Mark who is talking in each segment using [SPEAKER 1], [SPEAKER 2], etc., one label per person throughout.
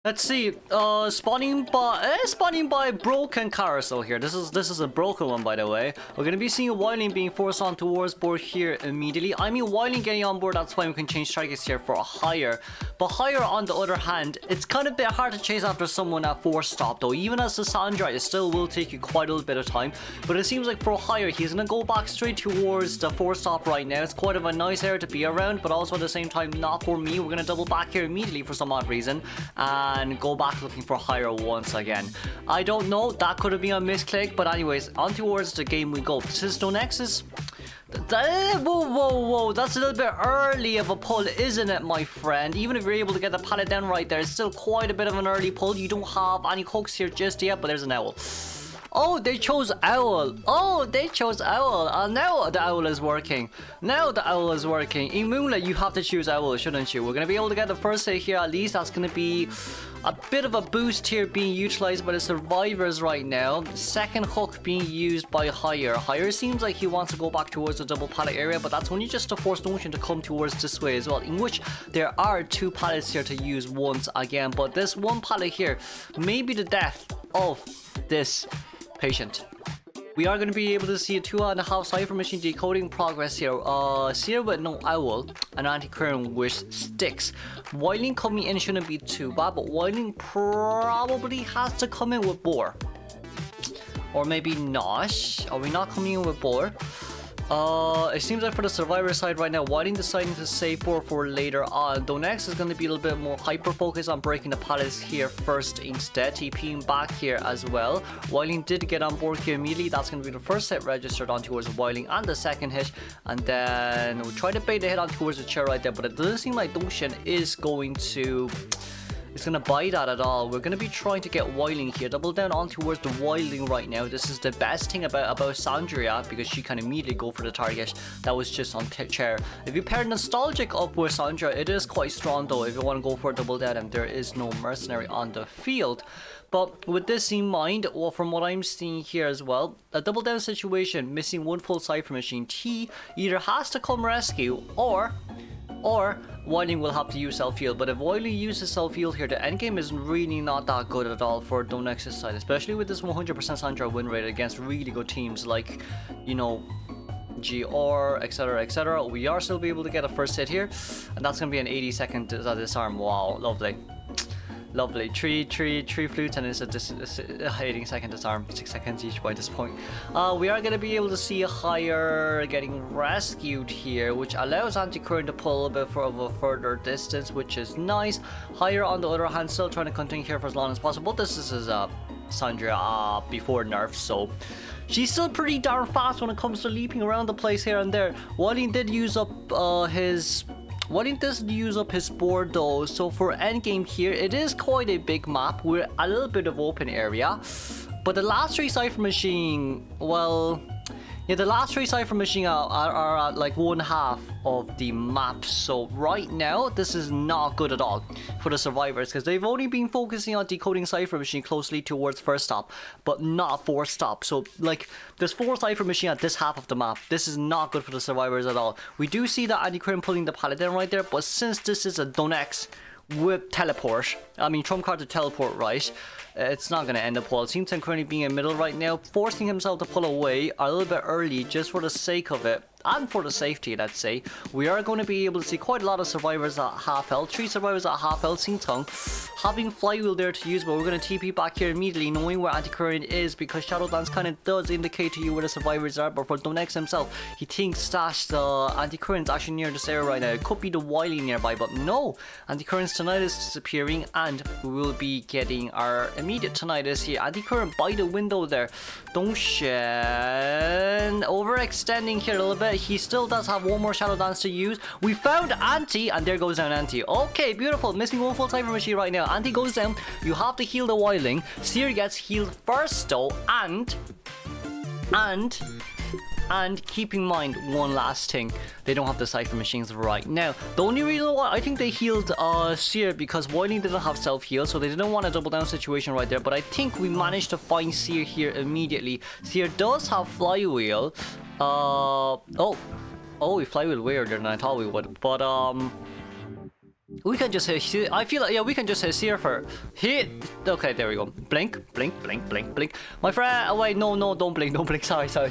[SPEAKER 1] Let's see. Spawning by broken carousel here. This is a broken one, by the way. We're gonna be seeing Wilding being forced on towards board here immediately. I mean, Wilding getting on board, that's fine. We can change targets here for a higher. But higher, on the other hand, it's kind of a bit hard to chase after someone at 4-stop though. Even as the Sandrea, it still will take you quite a little bit of time. But it seems like for higher, he's gonna go back straight towards the 4-stop right now. It's quite of a nice area to be around, but also at the same time, not for me. We're gonna double back here immediately for some odd reason. And go back looking for higher once again. I don't know, that could have been a misclick, but anyways, on towards the game we go. This is Donex's. Whoa, that's a little bit early of a pull, isn't it, my friend? Even if you're able to get the pallet down right there, it's still quite a bit of an early pull. You don't have any hooks here just yet, but there's an owl. Oh, they chose owl. Oh, they chose owl. Now the owl is working. Now the owl is working. In Moonlight, you have to choose owl, shouldn't you? We're going to be able to get the first hit here. At least that's going to be a bit of a boost here being utilized by the survivors right now. Second hook being used by higher. Higher seems like he wants to go back towards the double pallet area, but that's only just a forced notion to come towards this way as well, in which there are 2 pallets here to use once again. But this one pallet here may be the death of this patient. We are going to be able to see a 2.5 cipher machine decoding progress here. Seer with no owl and Antiquarian with sticks. Wilding coming in shouldn't be too bad, but Wilding probably has to come in with boar. Or maybe not. Are we not coming in with boar? It seems like for the survivor side right now, Wilding deciding to save boar for later on. Donex is going to be a little bit more hyper focused on breaking the pallets here first instead. TPing back here as well. Wilding did get on board here immediately. That's going to be the first hit registered on towards Wilding and the second hit. And then we'll try to bait the hit on towards the chair right there. But it doesn't seem like Doshin is going to... It's gonna buy that at all. We're gonna be trying to get Wilding here. Double down on towards the Wilding right now. This is the best thing about Sandrea, because she can immediately go for the target that was just on chair. If you pair nostalgic up with Sandrea, it is quite strong though. If you want to go for a double down, and there is no mercenary on the field. But with this in mind, well, from what I'm seeing here as well, a double down situation, missing 1 full cipher machine. T either has to come rescue or Wilding will have to use self-heal. But if Wilding uses self-heal here, the endgame is really not that good at all for Donex's side, especially with this 100% Sandrea win rate against really good teams like, you know, GR, etc, etc. We are still be able to get a first hit here, and that's going to be an 80-second disarm. Wow, lovely. Lovely. Three flutes, and it's a 80-second disarm. 6 seconds each by this point. We are going to be able to see higher getting rescued here, which allows Antiquarian to pull a bit of a further distance, which is nice. Higher, on the other hand, still trying to continue here for as long as possible. This is Sandrea before nerf, so she's still pretty darn fast when it comes to leaping around the place here and there. Wilding did use up his... Wilding doesn't use up his board though, so for endgame here, it is quite a big map. We're a little bit of open area, but the last 3 cipher machine, well, yeah, the last 3 cipher machine are at like 1/2 of the map. So right now, this is not good at all for the survivors, because they've only been focusing on decoding cipher machine closely towards first stop, but not 4th stop. So like, there's 4 cipher machine at this half of the map. This is not good for the survivors at all. We do see that Antiquarian pulling the paladin right there, but since this is a Donex with teleport, I mean trump card to teleport, right? It's not going to end up well. It seems Antiquarian being in middle right now, forcing himself to pull away a little bit early just for the sake of it. And for the safety, let's say. We are going to be able to see quite a lot of survivors at half health. 3 survivors at half health, Sing Tongue. Having Flywheel there to use, but we're going to TP back here immediately, knowing where Antiquarian is, because Shadow Dance kind of does indicate to you where the survivors are. But for Donex himself, he thinks that Antiquarian's actually near this area right now. It could be the Wily nearby, but no. Antiquarian's Tinnitus is disappearing, and we will be getting our immediate Tinnitus here. Antiquarian by the window there. Doshin overextending here a little bit. He still does have 1 more Shadow Dance to use. We found Anti, and there goes down Anti. Okay, beautiful. Missing 1 full cipher machine right now. Anti goes down. You have to heal the Wilding. Seer gets healed first though, and keep in mind one last thing. They don't have the cipher machines right now. The only reason why I think they healed Seer, because Wilding didn't have self-heal, so they didn't want a double down situation right there. But I think we managed to find Seer here immediately. Seer does have Flywheel. Oh, we Flywheel weirder than I thought we would. But We can just hit. I feel like, yeah, we can just hit CIPHER. Hit. Okay, there we go. Blink, blink, blink, blink, blink. My friend. Oh wait, no, no, don't blink, don't blink. Sorry. Sorry,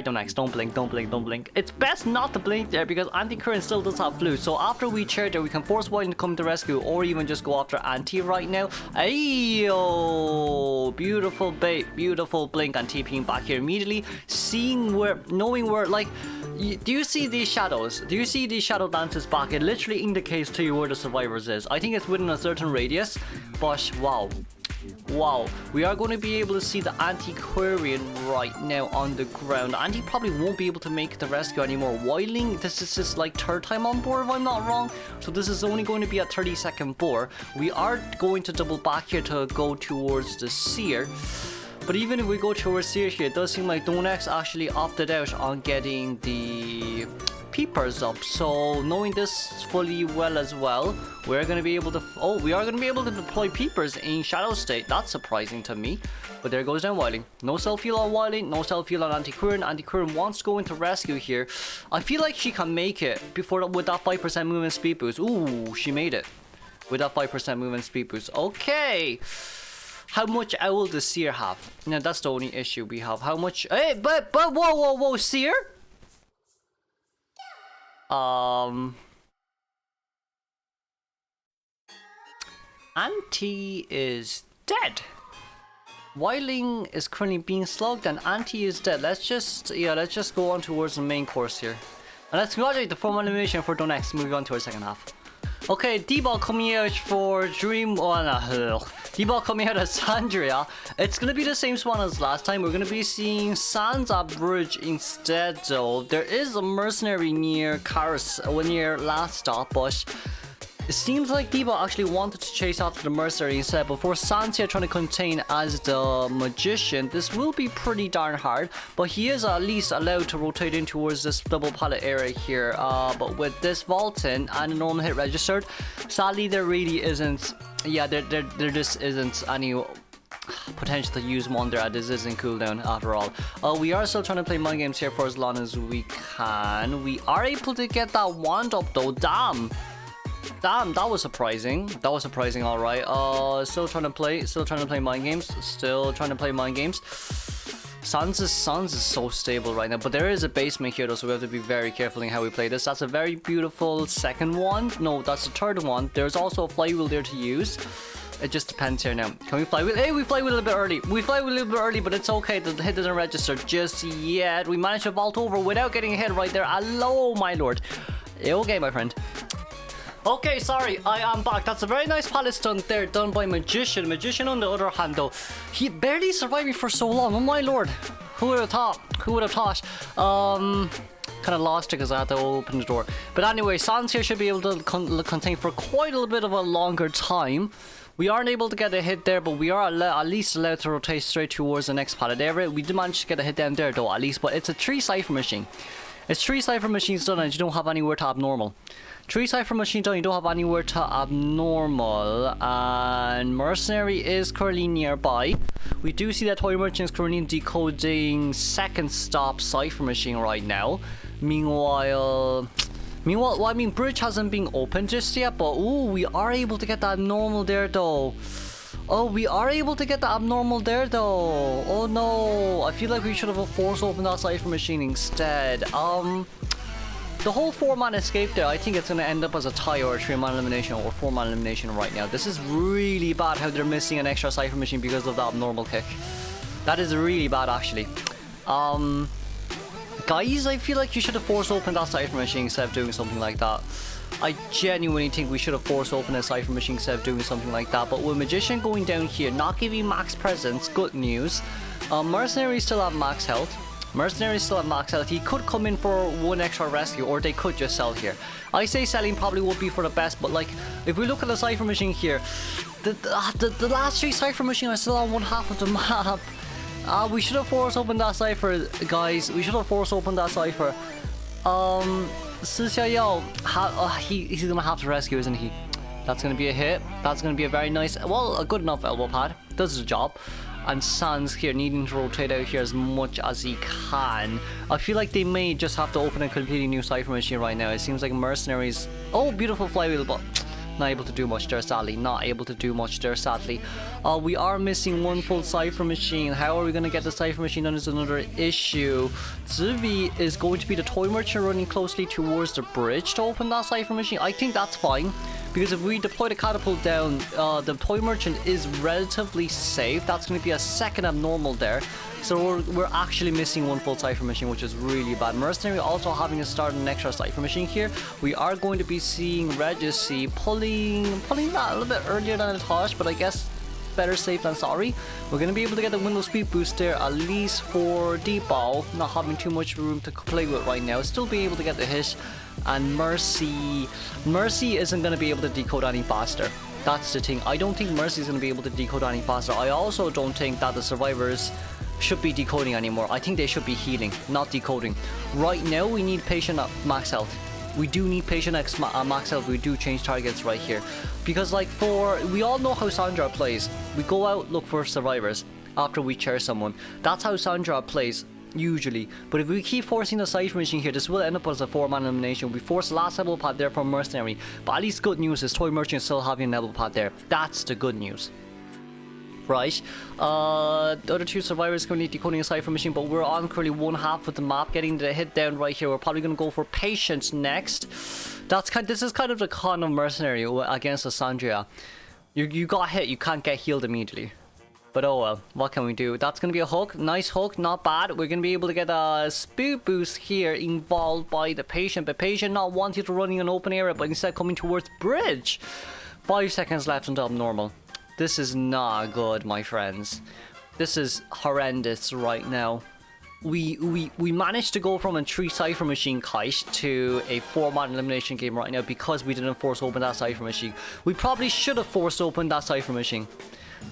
[SPEAKER 1] Donex, don't blink, don't blink, don't blink. It's best not to blink there because Antiquarian still does have flu. So after we chair there, we can force White to come to rescue, or even just go after Anti right now. Ayo, beautiful bait, beautiful blink, and TPing back here immediately, seeing where, knowing where, like. Do you see these shadows? Do you see these shadow dances back? It literally indicates to you where the survivors is. I think it's within a certain radius, but wow. Wow, we are going to be able to see the Antiquarian right now on the ground. Anti probably won't be able to make the rescue anymore. Whiling, this is his like third time on board if I'm not wrong. So this is only going to be a 30-second bore. We are going to double back here to go towards the seer. But even if we go towards Seer here, it does seem like Donex actually opted out on getting the peepers up. So knowing this fully well as well, we're going to be able to... Oh, we are going to be able to deploy peepers in Shadow State. That's surprising to me. But there goes down Whiling. No self-heal on Whiling, no self-heal on Antiquarian. Antiquarian wants to go into rescue here. I feel like she can make it before with that 5% movement speed boost. Ooh, she made it. With that 5% movement speed boost. Okay. How much owl does Seer have? No, that's the only issue we have. How much? Hey, but whoa, Seer? Anti is dead. Whiling is currently being slugged, and Anti is dead. Let's just go on towards the main course here, and let's congratulate the formal elimination for Donex. Moving on to our second half. Okay, D-ball coming out for Dream. Oh, no. D-ball coming out as Sandrea. It's gonna be the same spawn as last time. We're gonna be seeing Sans at Bridge instead, though. There is a mercenary near Karis, near last stop, but it seems like D-ball actually wanted to chase after the mercenary instead. But for Sans here trying to contain as the magician, this will be pretty darn hard. But he is at least allowed to rotate in towards this double pallet area here. But with this vaulting and a normal hit registered, sadly there really isn't. Yeah, there just isn't any potential to use one there. This isn't cooldown after all. We are still trying to play mind games here for as long as we can. We are able to get that wand up though. Damn, that was surprising. That was surprising, alright. Still trying to play mind games. Still trying to play mind games. Sans is so stable right now, but there is a basement here though, so we have to be very careful in how we play this. That's a very beautiful second one. No, that's the third one. There's also a flywheel there to use. It just depends here now. Can we fly with? Hey, we fly with a little bit early. We fly with a little bit early, but it's okay. The hit doesn't register just yet. We managed to vault over without getting a hit right there. Hello, my lord. Okay, my friend. Okay, sorry, I am back. That's a very nice pallet stunt there done by Magician. Magician, on the other hand, though, he barely survived me for so long. Oh my lord, who would have thought? Who would have thought? Kind of lost it because I had to open the door. But anyway, Sans here should be able to contain for quite a little bit of a longer time. We aren't able to get a hit there, but we are at least allowed to rotate straight towards the next pallet area. We did manage to get a hit down there, though, at least. But it's a 3 CIPHER machine. It's 3 CIPHER machines done, and you don't have anywhere to abnormal. 3 CIPHER machine done, you don't have anywhere to abnormal, and mercenary is currently nearby. We do see that toy merchant is currently decoding second stop CIPHER machine right now. Meanwhile, well, I mean, bridge hasn't been opened just yet, but ooh, we are able to get that abnormal there though. Oh, we are able to get the abnormal there though. Oh no, I feel like we should have force opened that CIPHER machine instead. The whole 4-man escape there, I think it's going to end up as a tie or a 3-man elimination or 4-man elimination right now. This is really bad how they're missing an extra CIPHER machine because of that abnormal kick. That is really bad, actually. Guys, I feel like you should have force opened that CIPHER machine instead of doing something like that. I genuinely think we should have force opened a CIPHER machine instead of doing something like that. But with Magician going down here, not giving max presence, good news. Mercenaries still have max health. Mercenaries still have max health. He could come in for 1 extra rescue, or they could just sell here. I say selling probably would be for the best, but like, if we look at the CIPHER machine here, the last 3 CIPHER machines are still on 1/2 of the map. We should have force opened that CIPHER, guys. We should have force opened that CIPHER. He's gonna have to rescue, isn't he? That's gonna be a hit. That's gonna be a very nice, well, a good enough elbow pad. Does the job. And Sans here needing to rotate out here as much as he can. I feel like they may just have to open a completely new Cypher machine right now. It seems like Mercenaries... Oh, beautiful flywheel, but not able to do much there, sadly. Not able to do much there, sadly. We are missing one full Cypher machine. How are we going to get the Cypher machine done is another issue. Zivi is going to be the Toy Merchant running closely towards the bridge to open that Cypher machine. I think that's fine. Because if we deploy the catapult down, the Toy Merchant is relatively safe. That's going to be a second abnormal there. So we're actually missing one full Cypher machine, which is really bad. Mercenary also having to start an extra Cypher machine here. We are going to be seeing Regicy pulling that a little bit earlier than I thought, but I guess better safe than sorry. We're going to be able to get the window speed boost there, at least for deep ball, not having too much room to play with right now. Still be able to get the hit. And Mercy isn't going to be able to decode any faster. That's the thing. I don't think Mercy is going to be able to decode any faster. I also don't think that the survivors should be decoding anymore. I think they should be healing, not decoding. Right now, we need patient at max health. We do need patient at max health. We do change targets right here. Because like we all know how Sandrea plays. We go out, look for survivors after we chair someone. That's how Sandrea plays. Usually, but if we keep forcing the Cypher machine here, this will end up as a 4-man elimination. We force the last level pad there from Mercenary, but at least good news is Toy Merchant still having a level pad there. That's the good news, right? The other two survivors currently decoding a Cypher machine, but we're on currently one half of the map, getting the hit down right here. We're probably going to go for Patience next. This is kind of the con of Mercenary against the Sandrea. You got hit, you can't get healed immediately. But oh well, what can we do? That's going to be a hook. Nice hook, not bad. We're going to be able to get a speed boost here involved by the Patient. But Patient not wanting to run in an open area, but instead coming towards bridge. 5 seconds left until normal. This is not good, my friends. This is horrendous right now. We managed to go from a 3 Cypher machine kite to a 4-man elimination game right now because we didn't force open that Cypher machine. We probably should have forced open that Cypher machine.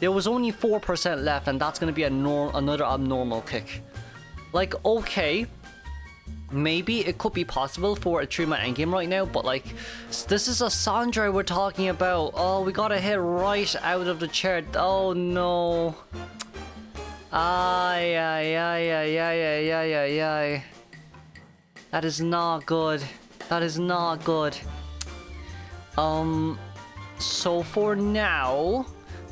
[SPEAKER 1] There was only 4% left, and that's going to be another abnormal kick. Like, okay, maybe it could be possible for a 3-man endgame right now, but like, this is a Sandrea we're talking about. Oh, we got a hit right out of the chair. Oh no. Ay, ay, ay, ay, ay, ay, ay, ay. That is not good. That is not good. So for now,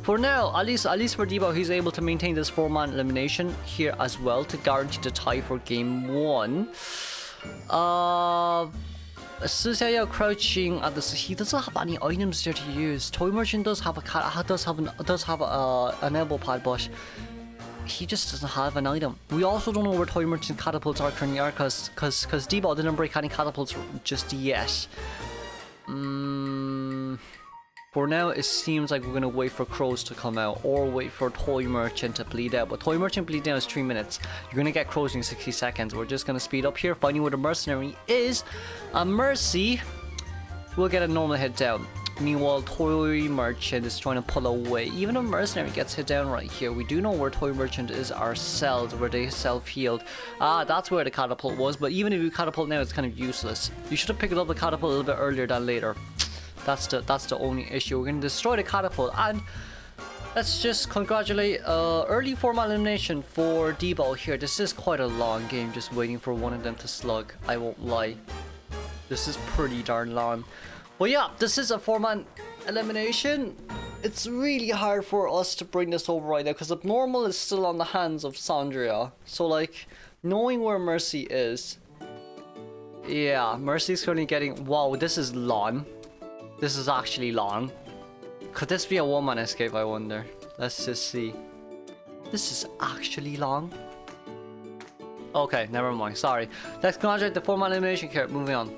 [SPEAKER 1] at least for Debo, he's able to maintain this 4-man elimination here as well to guarantee the tie for game 1. Sandrea crouching at the... He doesn't have any items there to use. Toy Merchant does have an elbow pad, but he just doesn't have an item. We also don't know where Toy Merchant catapults are currently because Debo didn't break any catapults just yet. For now, it seems like we're going to wait for Crows to come out or wait for Toy Merchant to bleed out. But Toy Merchant bleed down is 3 minutes. You're going to get Crows in 60 seconds. We're just going to speed up here, finding where the Mercenary is. A Mercy will get a normal hit down. Meanwhile, Toy Merchant is trying to pull away. Even a Mercenary gets hit down right here. We do know where Toy Merchant is ourselves, where they self-healed. That's where the catapult was. But even if you catapult now, it's kind of useless. You should have picked up the catapult a little bit earlier than later. That's the only issue. We're going to destroy the catapult, and let's just congratulate early 4-man elimination for Debo here. This is quite a long game, just waiting for one of them to slug. I won't lie. This is pretty darn long. But yeah, this is a 4-man elimination. It's really hard for us to bring this over right now because abnormal is still on the hands of Sandrea. So like, knowing where Mercy is, yeah, Mercy's currently getting... Wow, this is long. This is actually long. Could this be a 1-man escape, I wonder? Let's just see. This is actually long. Okay, never mind. Sorry. Let's congratulate the 4-man elimination here. Moving on.